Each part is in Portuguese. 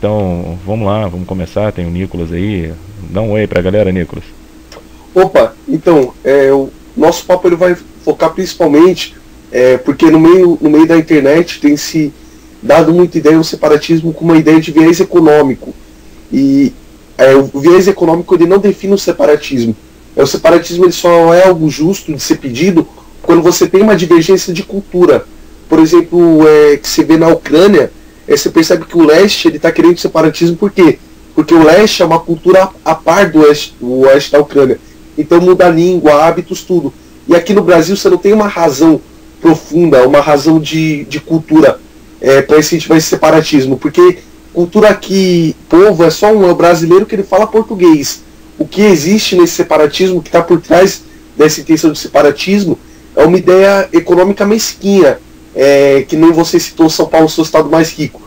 então vamos lá, vamos começar. Tem o Nicolas aí. Dá um oi pra galera, Nicolas. Opa, então, o nosso papo ele vai focar principalmente, porque no meio da internet tem se dado muita ideia o separatismo com uma ideia de viés econômico. E o viés econômico ele não define o separatismo. O separatismo ele só é algo justo de ser pedido quando você tem uma divergência de cultura. Por exemplo, que você vê na Ucrânia, você percebe que o leste está querendo separatismo, por quê? Porque o leste é uma cultura a par do oeste da Ucrânia. Então muda a língua, hábitos, tudo. E aqui no Brasil você não tem uma razão profunda, uma razão de cultura para incentivar esse separatismo. Porque cultura aqui, povo, é só é o brasileiro que ele fala português. O que existe nesse separatismo, que está por trás dessa intenção de separatismo, é uma ideia econômica mesquinha. Que nem você citou São Paulo, seu estado mais rico.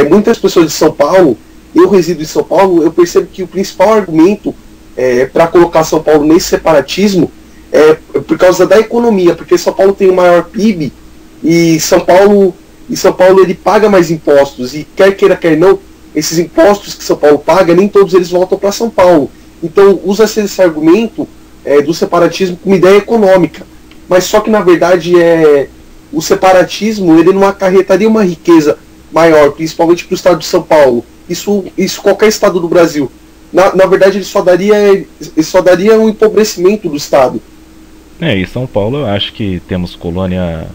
Muitas pessoas de São Paulo, eu resido em São Paulo, eu percebo que o principal argumento para colocar São Paulo nesse separatismo é por causa da economia, porque São Paulo tem o maior PIB e São Paulo ele paga mais impostos, e quer queira, quer não, esses impostos que São Paulo paga, nem todos eles voltam para São Paulo. Então usa-se esse argumento do separatismo como ideia econômica, mas só que na verdade o separatismo ele não acarretaria uma riqueza maior, principalmente para o estado de São Paulo. Isso qualquer estado do Brasil. Na verdade ele só daria um empobrecimento do estado. E São Paulo eu acho que temos colônia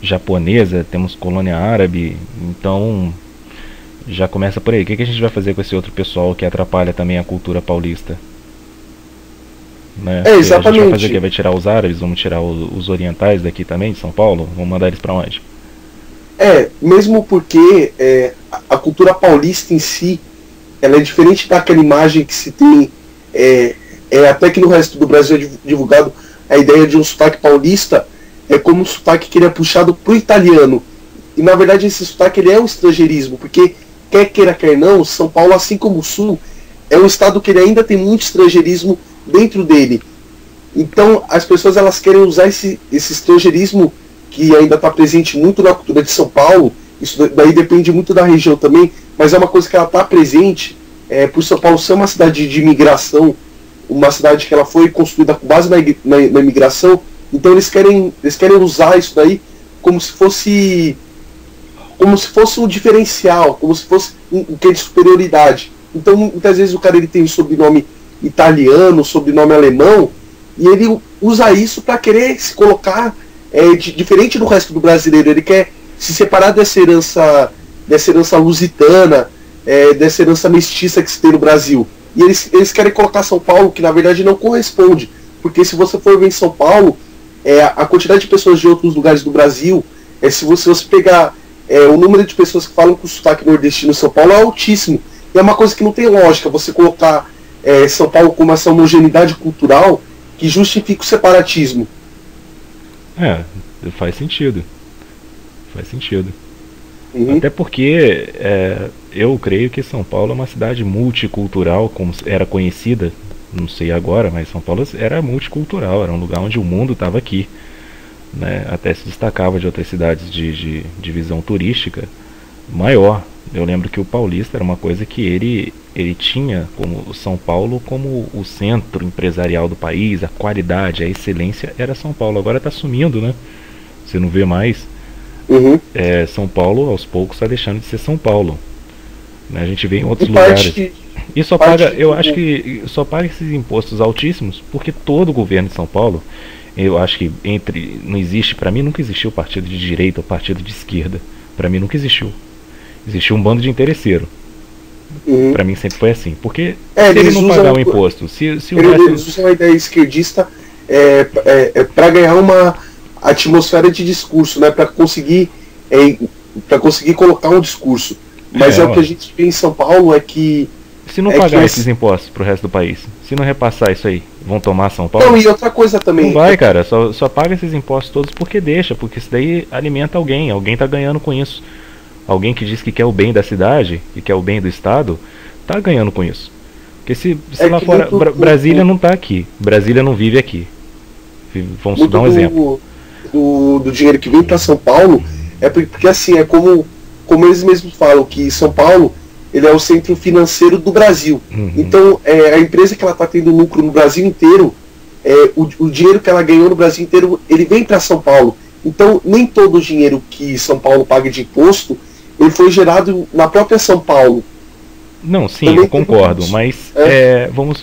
japonesa, temos colônia árabe, então já começa por aí. O que a gente vai fazer com esse outro pessoal que atrapalha também a cultura paulista? Né? Exatamente. A gente vai fazer o quê? Vai tirar os árabes? Vamos tirar os orientais daqui também, de São Paulo? Vamos mandar eles pra onde? Mesmo porque a cultura paulista em si, ela é diferente daquela imagem que se tem, até que no resto do Brasil é divulgado a ideia de um sotaque paulista, como um sotaque que ele é puxado pro italiano. E na verdade esse sotaque ele é um estrangeirismo, porque quer queira, quer não, São Paulo, assim como o Sul, é um estado que ele ainda tem muito estrangeirismo dentro dele. Então as pessoas elas querem usar esse estrangeirismo que ainda está presente muito na cultura de São Paulo. Isso daí depende muito da região também, mas é uma coisa que ela está presente por São Paulo ser uma cidade de imigração, uma cidade que ela foi construída com base na imigração. Então eles querem usar isso daí como se fosse um diferencial, como se fosse um quê de superioridade. Então muitas vezes o cara ele tem um sobrenome italiano, sobrenome alemão, e ele usa isso para querer se colocar diferente do resto do brasileiro. Ele quer se separar dessa herança lusitana, dessa herança mestiça que se tem no Brasil. E eles querem colocar São Paulo, que na verdade não corresponde, porque se você for ver em São Paulo, a quantidade de pessoas de outros lugares do Brasil, se você pegar o número de pessoas que falam com o sotaque nordestino em São Paulo é altíssimo. E é uma coisa que não tem lógica você colocar São Paulo como essa homogeneidade cultural que justifica o separatismo. Faz sentido. Faz sentido. Uhum. Até porque eu creio que São Paulo é uma cidade multicultural, como era conhecida, não sei agora, mas São Paulo era multicultural, era um lugar onde o mundo estava aqui, né? Até se destacava de outras cidades de visão turística maior. Eu lembro que o paulista era uma coisa que ele tinha como São Paulo como o centro empresarial do país, a qualidade, a excelência era São Paulo. Agora está sumindo, né? Você não vê mais. Uhum. São Paulo aos poucos está deixando de ser São Paulo, né? A gente vê em outros lugares e só paga, eu acho que só paga esses impostos altíssimos porque todo o governo de São Paulo, eu acho que não existe, para mim nunca existiu partido de direita ou partido de esquerda, para mim nunca existiu. Existiu um bando de interesseiro. Uhum. Para mim sempre foi assim, porque se ele não pagar o imposto, se o eles usam a ideia esquerdista para ganhar uma atmosfera de discurso, né, para conseguir colocar um discurso. Mas o que a gente vê em São Paulo é que se não pagar esses impostos pro resto do país, se não repassar isso aí, vão tomar São Paulo? Não, e outra coisa também. Não vai, cara, só paga esses impostos todos porque isso daí alimenta alguém tá ganhando com isso. Alguém que diz que quer o bem da cidade, que quer o bem do estado, tá ganhando com isso. Porque se lá fora, Brasília não tá aqui, Brasília não vive aqui. Vamos dar um exemplo. Do dinheiro que vem para São Paulo, porque assim, como eles mesmos falam, que São Paulo ele é o centro financeiro do Brasil. Uhum. Então, a empresa que ela está tendo lucro no Brasil inteiro, o dinheiro que ela ganhou no Brasil inteiro, ele vem para São Paulo. Então, nem todo o dinheiro que São Paulo paga de imposto, ele foi gerado na própria São Paulo. Não, sim, eu concordo, mas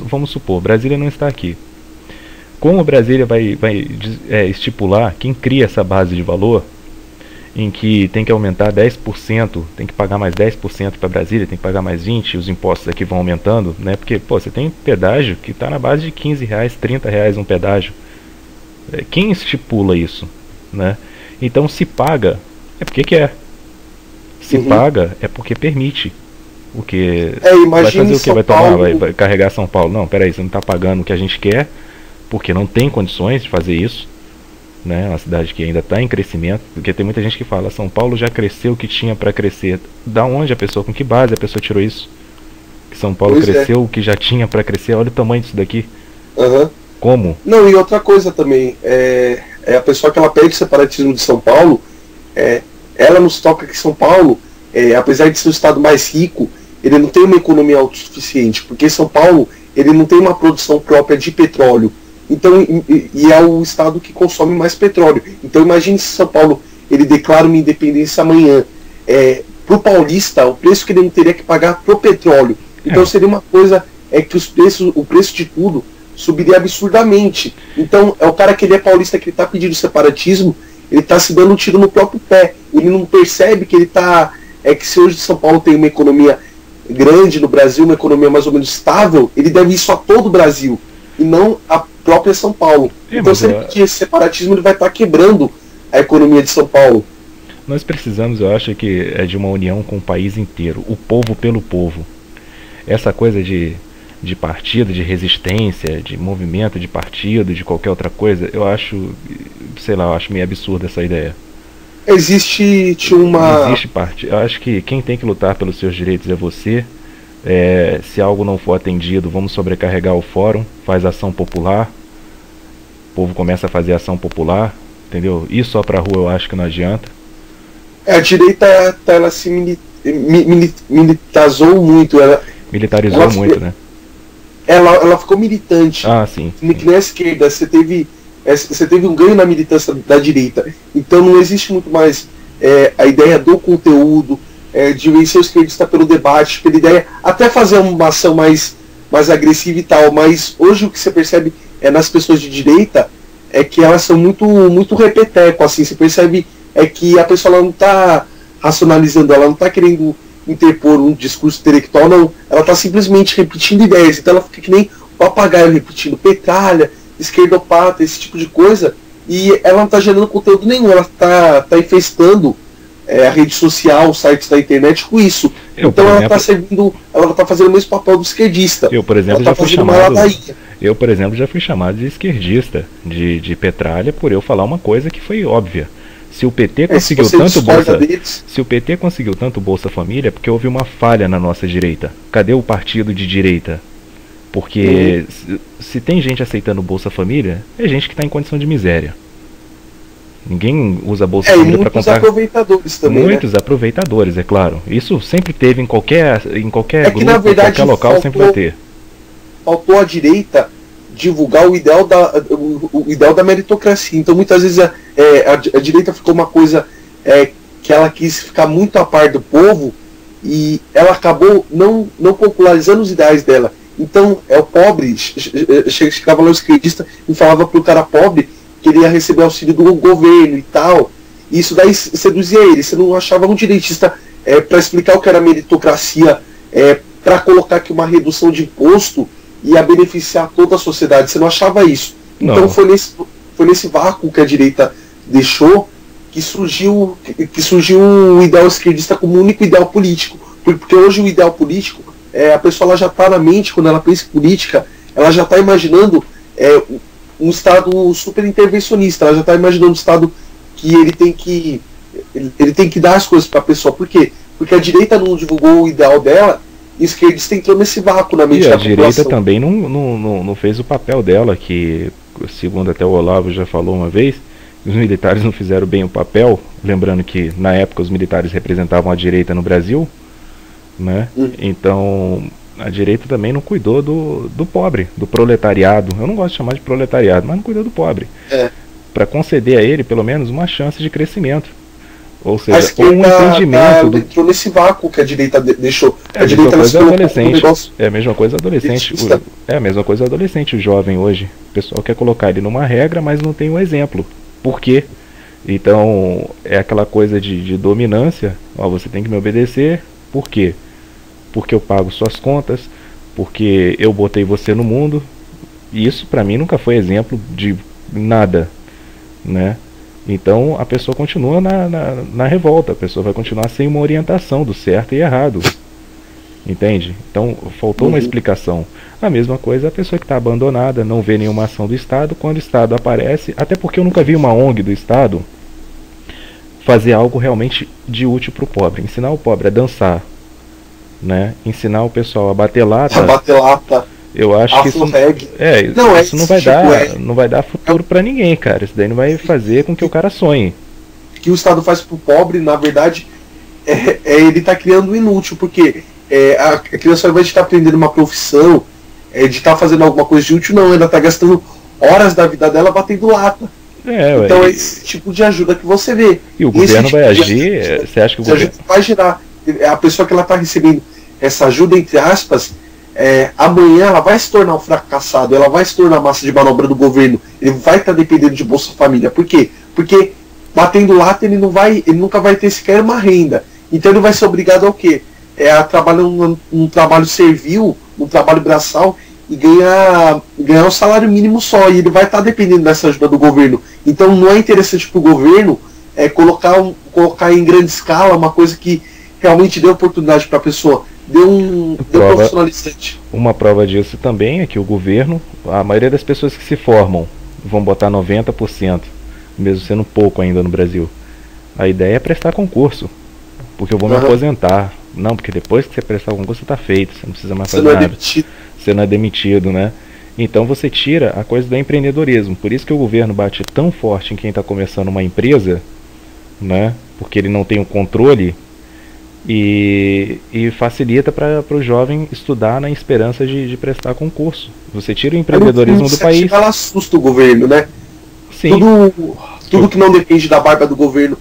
vamos supor, Brasília não está aqui. Como Brasília vai estipular quem cria essa base de valor, em que tem que aumentar 10%, tem que pagar mais 10% para Brasília, tem que pagar mais 20%, os impostos aqui vão aumentando, né? Porque, pô, você tem pedágio que está na base de R$15, R$30 um pedágio. Quem estipula isso, né? Então, se paga, é porque quer. Se paga, é porque permite. O que vai fazer o que? Vai tomar, vai carregar São Paulo? Não, peraí, você não está pagando o que a gente quer, porque não tem condições de fazer isso, né? Uma cidade que ainda está em crescimento, porque tem muita gente que fala, São Paulo já cresceu o que tinha para crescer. Da onde a pessoa, com que base a pessoa tirou isso? Que São Paulo cresceu o que já tinha para crescer, olha o tamanho disso daqui. Como? Não, e outra coisa também, a pessoa que ela pede separatismo de São Paulo, ela nos toca que São Paulo, apesar de ser o estado mais rico, ele não tem uma economia autossuficiente, porque São Paulo, ele não tem uma produção própria de petróleo. Então, e é o estado que consome mais petróleo. Então imagine se São Paulo ele declara uma independência amanhã. Para o paulista, o preço que ele não teria que pagar pro petróleo. Então seria uma coisa que o preço de tudo subiria absurdamente. Então é o cara que ele é paulista, que ele está pedindo separatismo, ele está se dando um tiro no próprio pé. Ele não percebe que ele está... que se hoje São Paulo tem uma economia grande no Brasil, uma economia mais ou menos estável, ele deve isso a todo o Brasil, e não a própria São Paulo. Então sempre que esse separatismo ele vai estar quebrando a economia de São Paulo. Nós precisamos, eu acho que de uma união com o país inteiro, o povo pelo povo. Essa coisa de partido, de resistência, de movimento de partido, de qualquer outra coisa, eu acho, sei lá, eu acho meio absurda essa ideia. Existe parte. Eu acho que quem tem que lutar pelos seus direitos é você. Se algo não for atendido, vamos sobrecarregar o fórum, faz ação popular, o povo começa a fazer ação popular, entendeu? Ir só pra rua eu acho que não adianta. A direita ela se militarizou muito. Militarizou muito, né? Ela ficou militante. Ah, sim. Que nem a esquerda, você teve um ganho na militância da direita. Então não existe muito mais a ideia do conteúdo, de vencer o esquerdista pelo debate, pela ideia, até fazer uma ação mais agressiva e tal. Mas hoje o que você percebe nas pessoas de direita é que elas são muito repeteco, assim. Você percebe que a pessoa ela não está racionalizando, ela não está querendo interpor um discurso intelectual, não. Ela está simplesmente repetindo ideias. Então ela fica que nem o papagaio repetindo petralha, esquerdopata, esse tipo de coisa, e ela não está gerando conteúdo nenhum, ela está infestando a rede social, os sites da internet com isso. Então ela está fazendo o mesmo papel do esquerdista. Eu, por exemplo, já fui chamado de esquerdista, de petralha, por eu falar uma coisa que foi óbvia. Se o PT conseguiu tanto Bolsa Família, é porque houve uma falha na nossa direita. Cadê o partido de direita? Porque se tem gente aceitando Bolsa Família, é gente que está em condição de miséria. Ninguém usa Bolsa Família para comprar. Muitos aproveitadores também. Muitos aproveitadores, é claro. Isso sempre teve em qualquer grupo, na verdade, em qualquer local, sempre vai ter. Faltou a direita divulgar o ideal da meritocracia. Então muitas vezes a direita ficou uma coisa que ela quis ficar muito a par do povo, e ela acabou não popularizando os ideais dela. Então o pobre chegava lá o esquerdista e falava pro cara pobre que ele ia receber auxílio do governo e tal. E isso daí seduzia ele. Você não achava um direitista para explicar o que era meritocracia, para colocar que uma redução de imposto ia beneficiar toda a sociedade. Você não achava isso. Não. Então foi nesse vácuo que a direita deixou que surgiu o ideal esquerdista como único ideal político. Porque hoje o ideal político, a pessoa ela já está na mente, quando ela pensa em política, ela já está imaginando um Estado super intervencionista, ela já está imaginando um Estado que ele tem que dar as coisas para a pessoa. Por quê? Porque a direita não divulgou o ideal dela, e a esquerdista entrou nesse vácuo na mente da população. E a direita também não fez o papel dela, que, segundo até o Olavo já falou uma vez, os militares não fizeram bem o papel, lembrando que na época os militares representavam a direita no Brasil, né? Então a direita também não cuidou do pobre, do proletariado. Eu não gosto de chamar de proletariado, mas não cuidou do pobre. Para conceder a ele pelo menos uma chance de crescimento. Ou seja, um entendimento. Entrou nesse vácuo que a direita deixou. A direita coisa adolescente. É a mesma coisa adolescente. É a mesma coisa adolescente, o jovem hoje. O pessoal quer colocar ele numa regra, mas não tem um exemplo. Por quê? Então é aquela coisa de dominância. Ó, você tem que me obedecer. Por quê? Porque eu pago suas contas, porque eu botei você no mundo. E isso pra mim nunca foi exemplo de nada, né? Então a pessoa continua na revolta, a pessoa vai continuar sem uma orientação do certo e errado, entende? Então faltou uma explicação. A mesma coisa a pessoa que está abandonada, não vê nenhuma ação do Estado. Quando o Estado aparece, até porque eu nunca vi uma ONG do Estado fazer algo realmente de útil para o pobre, ensinar o pobre a dançar, né? Ensinar o pessoal a bater lata. Eu acho que isso isso não vai dar futuro para ninguém, cara. Isso daí não vai fazer com que o cara sonhe. O que o Estado faz pro pobre, na verdade, ele tá criando um inútil, porque a criança, ao invés de estar aprendendo uma profissão, de estar fazendo alguma coisa de útil, não, ela tá gastando horas da vida dela batendo lata. Então é esse tipo de ajuda que você vê. E o governo vai agir? Você acha que o governo vai gerar? A pessoa que ela tá recebendo essa ajuda, entre aspas, amanhã ela vai se tornar um fracassado, ela vai se tornar massa de manobra do governo, ele vai estar dependendo de Bolsa Família. Por quê? Porque batendo lata ele nunca vai ter sequer uma renda. Então ele vai ser obrigado ao quê? A trabalhar um trabalho servil, um trabalho braçal, e ganhar um salário mínimo só, e ele vai estar dependendo dessa ajuda do governo. Então não é interessante para o governo colocar em grande escala uma coisa que realmente dê oportunidade para a pessoa. Deu profissionalizante. Uma prova disso também é que o governo, a maioria das pessoas que se formam, vão botar 90%, mesmo sendo pouco ainda no Brasil. A ideia é prestar concurso, porque eu vou me aposentar. Não, porque depois que você prestar o concurso, você está feito, você não precisa mais fazer nada. Você não é demitido, né? Então você tira a coisa do empreendedorismo. Por isso que o governo bate tão forte em quem está começando uma empresa, né? Porque ele não tem o controle. E facilita para o jovem estudar na esperança de prestar concurso. Você tira o empreendedorismo do país. Ela assusta o governo, né? Sim. Tudo que não depende da barba do governo,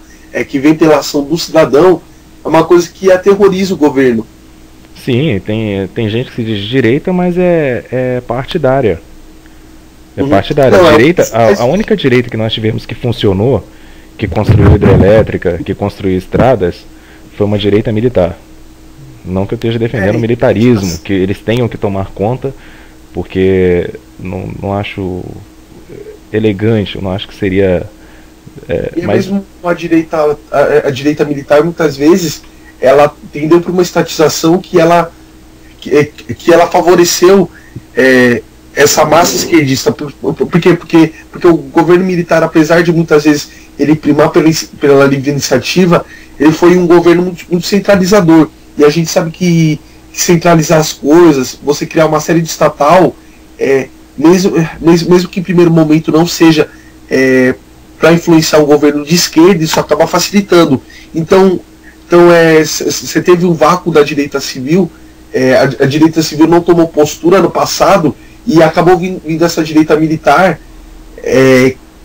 que vem pela ação do cidadão, é uma coisa que aterroriza o governo. Sim, tem gente que se diz de direita, mas é partidária. Partidária. A única direita que nós tivemos que funcionou, que construiu hidrelétrica, que construiu estradas, foi uma direita militar. Não que eu esteja defendendo o militarismo, que eles tenham que tomar conta, porque não acho elegante, eu não acho que seria... mas mesmo a direita militar, muitas vezes, ela tendeu para uma estatização que ela favoreceu essa massa esquerdista. Por quê? Porque o governo militar, apesar de muitas vezes ele primar pela livre iniciativa, ele foi um governo muito centralizador. E a gente sabe que centralizar as coisas, você criar uma série de estatal, mesmo que em primeiro momento não seja para influenciar um governo de esquerda, isso acaba facilitando. Então você teve um vácuo da direita civil, a direita civil não tomou postura no passado, e acabou vindo essa direita militar,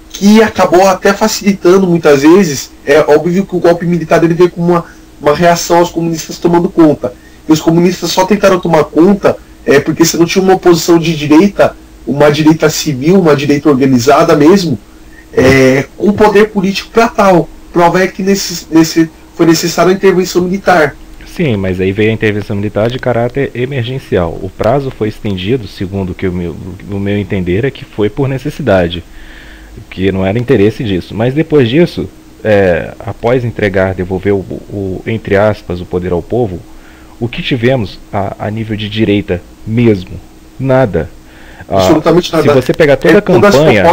que acabou até facilitando muitas vezes. É óbvio que o golpe militar ele veio com uma reação aos comunistas tomando conta. E os comunistas só tentaram tomar conta porque você não tinha uma oposição de direita, uma direita civil, uma direita organizada mesmo, com poder político para tal. Prova é que foi necessária a intervenção militar. Sim, mas aí veio a intervenção militar de caráter emergencial. O prazo foi estendido, segundo o meu entender, é que foi por necessidade, que não era interesse disso. Mas depois disso, após devolver entre aspas, o poder ao povo, o que tivemos a nível de direita mesmo? Nada. Absolutamente nada. Se você pegar toda a campanha...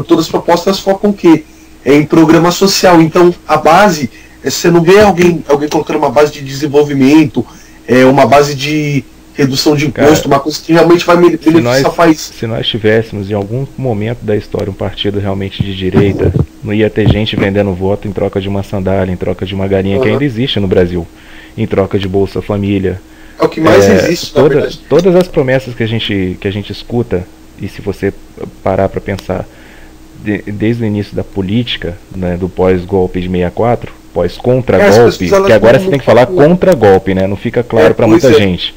Todas as propostas focam o quê? Em programa social. Então, a base... Você não vê alguém colocando uma base de desenvolvimento, uma base de redução de imposto, uma coisa que realmente vai beneficiar o país. Se nós tivéssemos em algum momento da história um partido realmente de direita, não ia ter gente vendendo voto em troca de uma sandália, em troca de uma galinha, que ainda existe no Brasil. em troca de Bolsa Família. É o que mais existe, na verdade. Todas as promessas É o que mais existe, na verdade. todas as promessas que a gente escuta, e se você parar para pensar, desde o início da política, né, do pós-golpe de 64, pós-contra-golpe, que agora você tem que falar contra-golpe, né, não fica claro para muita gente,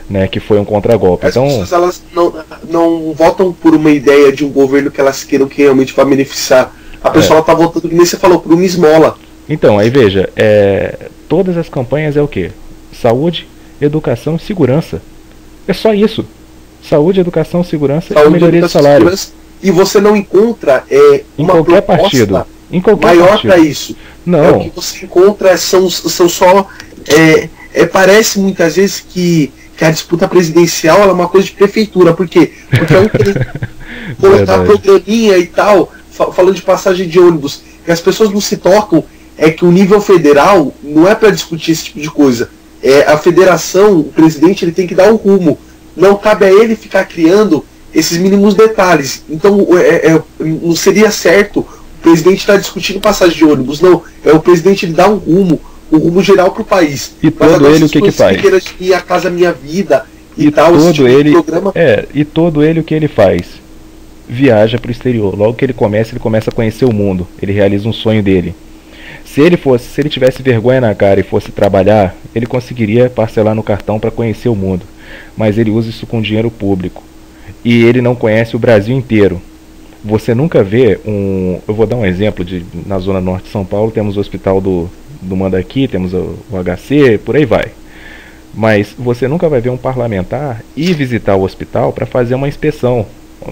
né, que foi um contra-golpe. As então, pessoas elas não votam por uma ideia de um governo que elas queiram que realmente vai beneficiar. A pessoa está votando, como você falou, por uma esmola. Então, aí veja, todas as campanhas é o quê? Saúde, educação e segurança. É só isso. Saúde, educação, segurança e melhoria de salário. E você não encontra em qualquer partido. Em qualquer maior para isso. Não. O que você encontra são só. Parece muitas vezes que a disputa presidencial é uma coisa de prefeitura. Por quê? Porque é um colocar programinha e tal, falando de passagem de ônibus. E as pessoas não se tocam. É que o nível federal não é para discutir esse tipo de coisa. A federação, o presidente, ele tem que dar um rumo. Não cabe a ele ficar criando esses mínimos detalhes. Então, não seria certo o presidente estar discutindo passagem de ônibus. Não, o presidente ele dá um rumo geral para o país. E todo ele o que faz? Minha Casa Minha Vida e tal, todo tipo ele, programa. E todo ele o que ele faz? Viaja para o exterior. Logo que ele começa a conhecer o mundo. Ele realiza um sonho dele. Se ele tivesse vergonha na cara e fosse trabalhar, ele conseguiria parcelar no cartão para conhecer o mundo. Mas ele usa isso com dinheiro público. E ele não conhece o Brasil inteiro. Você nunca vê eu vou dar um exemplo na zona norte de São Paulo, temos o hospital do Mandaqui, temos o HC, por aí vai. Mas você nunca vai ver um parlamentar ir visitar o hospital para fazer uma inspeção.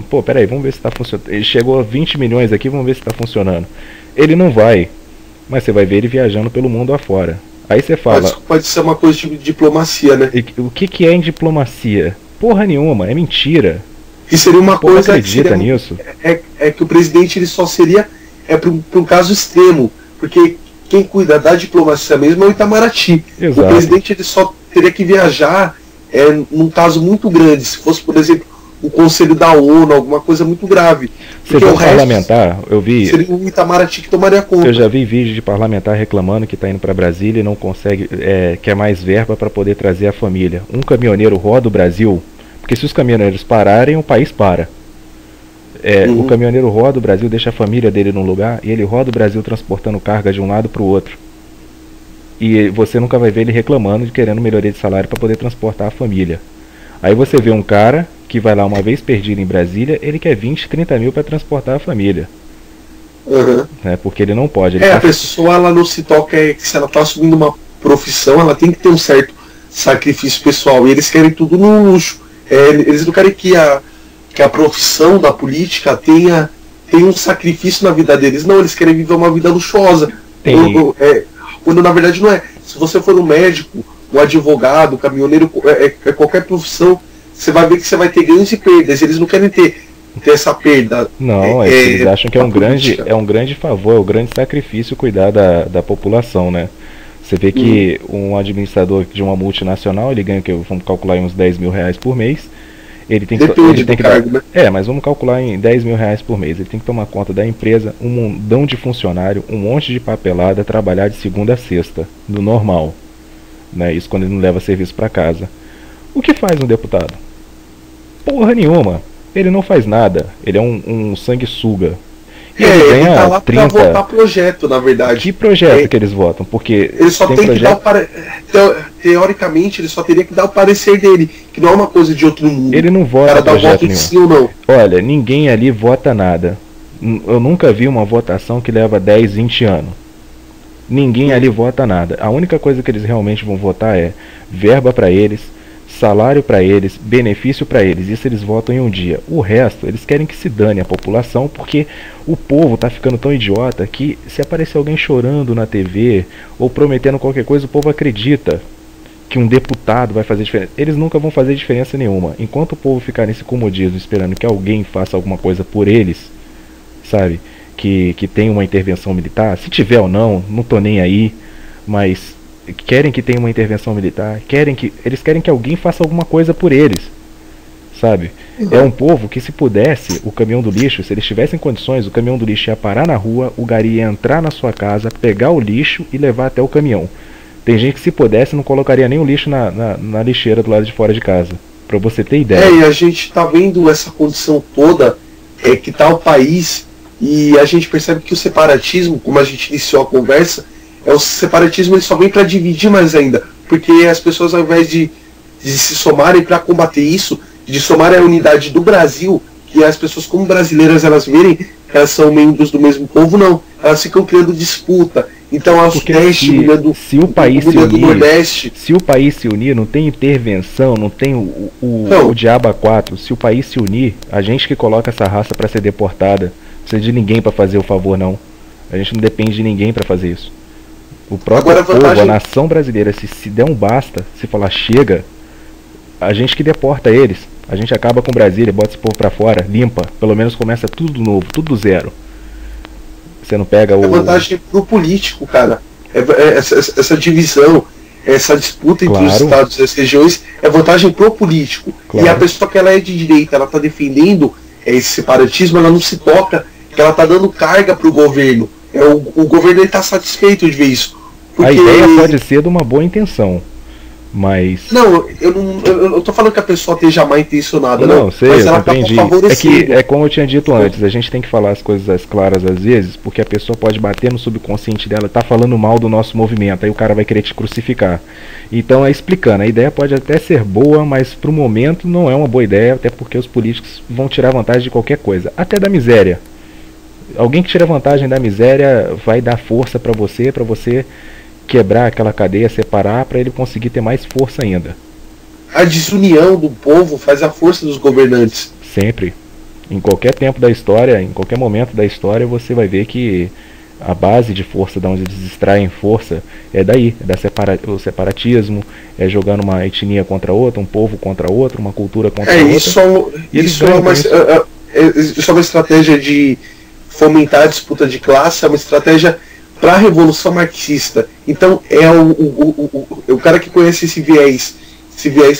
Pô, peraí, vamos ver se está funcionando. Ele chegou a 20 milhões aqui, vamos ver se está funcionando. Ele não vai. Mas você vai ver ele viajando pelo mundo afora. Aí você fala... Pode ser uma coisa de diplomacia, né? O que é em diplomacia? Porra nenhuma, é mentira. E seria uma coisa... acredita nisso? Que o presidente ele só seria para um caso extremo. Porque quem cuida da diplomacia mesmo é o Itamaraty. Exato. O presidente ele só teria que viajar num caso muito grande. Se fosse, por exemplo, o Conselho da ONU, alguma coisa muito grave. Você viu um parlamentar, eu vi... Seria o Itamaraty que tomaria conta. Eu já vi vídeo de parlamentar reclamando que está indo para Brasília e não consegue, quer mais verba para poder trazer a família. Um caminhoneiro roda o Brasil, porque se os caminhoneiros pararem, o país para. O caminhoneiro roda o Brasil, deixa a família dele num lugar, e ele roda o Brasil transportando carga de um lado para o outro. E você nunca vai ver ele reclamando de querendo melhoria de salário para poder transportar a família. Aí você vê um cara que vai lá uma vez perdido em Brasília, ele quer 20, 30 mil para transportar a família. Porque ele não pode. A pessoa ela não se toca que se ela está assumindo uma profissão, ela tem que ter um certo sacrifício pessoal. E eles querem tudo no luxo. Eles não querem que a profissão da política tenha um sacrifício na vida deles. Não, eles querem viver uma vida luxuosa. Quando na verdade não é. Se você for um médico, um advogado, um caminhoneiro, qualquer profissão, você vai ver que você vai ter ganhos e perdas. Eles não querem ter essa perda. Não, eles acham que é um grande favor, é um grande sacrifício cuidar da população, né? Você vê que um administrador de uma multinacional, ele ganha, vamos calcular em uns 10 mil reais por mês. Ele tem que cargo, né? Mas vamos calcular em 10 mil reais por mês. Ele tem que tomar conta da empresa, um mundão de funcionário, um monte de papelada, trabalhar de segunda a sexta, no normal. Né? Isso quando ele não leva serviço para casa. O que faz um deputado? Porra nenhuma. Ele não faz nada. Ele é um sanguessuga. E ele ganha ele tá lá 30... pra votar projeto, na verdade. Que projeto que eles votam? Porque ele só tem que dar teoricamente, ele só teria que dar o parecer dele, que não é uma coisa de outro mundo. Ele não vota projeto nenhum. Sim ou não. Olha, ninguém ali vota nada. Eu nunca vi uma votação que leva 10, 20 anos. Ninguém ali vota nada. A única coisa que eles realmente vão votar é verba para eles, salário para eles, benefício para eles. Isso eles votam em um dia. O resto, eles querem que se dane a população, porque o povo tá ficando tão idiota que se aparecer alguém chorando na TV ou prometendo qualquer coisa, o povo acredita que um deputado vai fazer diferença. Eles nunca vão fazer diferença nenhuma. Enquanto o povo ficar nesse comodismo esperando que alguém faça alguma coisa por eles, sabe? Que tem uma intervenção militar, se tiver ou não, não tô nem aí, mas querem que tenha uma intervenção militar, eles querem que alguém faça alguma coisa por eles, sabe? É um povo que, se pudesse, o caminhão do lixo, se eles tivessem condições, o caminhão do lixo ia parar na rua, o gari ia entrar na sua casa, pegar o lixo e levar até o caminhão. Tem gente que, se pudesse, não colocaria nem o lixo na lixeira do lado de fora de casa. Pra você ter ideia. E a gente tá vendo essa condição toda que tá o país, e a gente percebe que o separatismo, como a gente iniciou a conversa, o separatismo ele só vem para dividir mais ainda. Porque as pessoas, ao invés de se somarem para combater isso, de somar a unidade do Brasil, que as pessoas como brasileiras elas verem que elas são membros do mesmo povo, não. Elas ficam criando disputa. Então a Sudeste, se o país se unir, Nordeste. Se o país se unir, não tem intervenção, não tem o diabo a quatro. Se o país se unir, a gente que coloca essa raça para ser deportada, não precisa de ninguém para fazer o favor, não. A gente não depende de ninguém para fazer isso. O próprio povo, a nação brasileira, se der um basta, se falar chega, a gente que deporta eles. A gente acaba com Brasília, bota esse povo pra fora, limpa. Pelo menos começa tudo novo, tudo do zero. Você não pega o... É vantagem pro político, cara. Essa divisão, essa disputa entre os estados e as regiões é vantagem pro político. Claro. E a pessoa que ela é de direita, ela tá defendendo esse separatismo, ela não se toca, que ela tá dando carga pro governo. O governo ele tá satisfeito de ver isso. Porque... A ideia pode ser de uma boa intenção, mas... Não, eu tô falando que a pessoa esteja mal intencionada, não. Sei, mas ela tá favorecendo. É como eu tinha dito antes, a gente tem que falar as coisas claras às vezes, porque a pessoa pode bater no subconsciente dela, tá falando mal do nosso movimento, aí o cara vai querer te crucificar. Então explicando, a ideia pode até ser boa, mas pro momento não é uma boa ideia, até porque os políticos vão tirar vantagem de qualquer coisa, até da miséria. Alguém que tira vantagem da miséria vai dar força para você quebrar aquela cadeia, separar, para ele conseguir ter mais força ainda. A desunião do povo faz a força dos governantes. Sempre. Em qualquer tempo da história, em qualquer momento da história, você vai ver que a base de força, de onde eles extraem força, é daí, o separatismo, é jogando uma etnia contra outra, um povo contra outro, uma cultura contra outra. Isso é uma estratégia de fomentar a disputa de classe, é uma estratégia para a Revolução Marxista. Então é o cara que conhece esse viés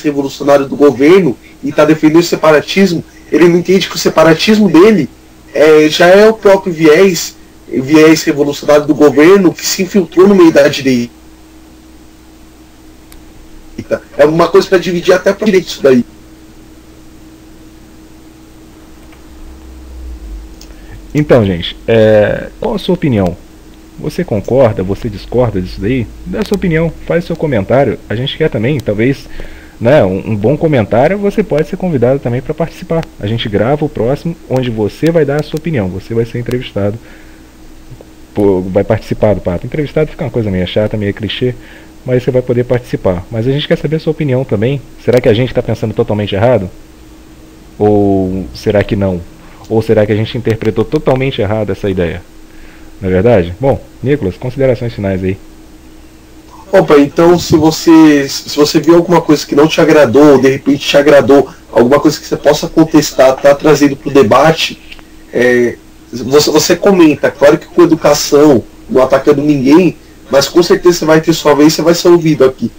revolucionário do governo e está defendendo o separatismo, ele não entende que o separatismo dele já é o próprio viés revolucionário do governo que se infiltrou no meio da direita. É uma coisa para dividir até para direita isso daí. Então, gente, qual a sua opinião? Você concorda? Você discorda disso daí? Dá a sua opinião, faz o seu comentário. A gente quer também, talvez, né, um bom comentário. Você pode ser convidado também para participar. A gente grava o próximo, onde você vai dar a sua opinião. Você vai ser entrevistado, vai participar do papo. Entrevistado fica uma coisa meio chata, meio clichê, mas você vai poder participar. Mas a gente quer saber a sua opinião também. Será que a gente está pensando totalmente errado? Ou será que não? Ou será que a gente interpretou totalmente errado essa ideia? Não é verdade? Bom, Nicolas, considerações finais aí. Opa, então se você viu alguma coisa que não te agradou, ou de repente te agradou, alguma coisa que você possa contestar, tá trazendo para o debate, você comenta. Claro que com educação, não atacando ninguém, mas com certeza você vai ter sua vez, você vai ser ouvido aqui.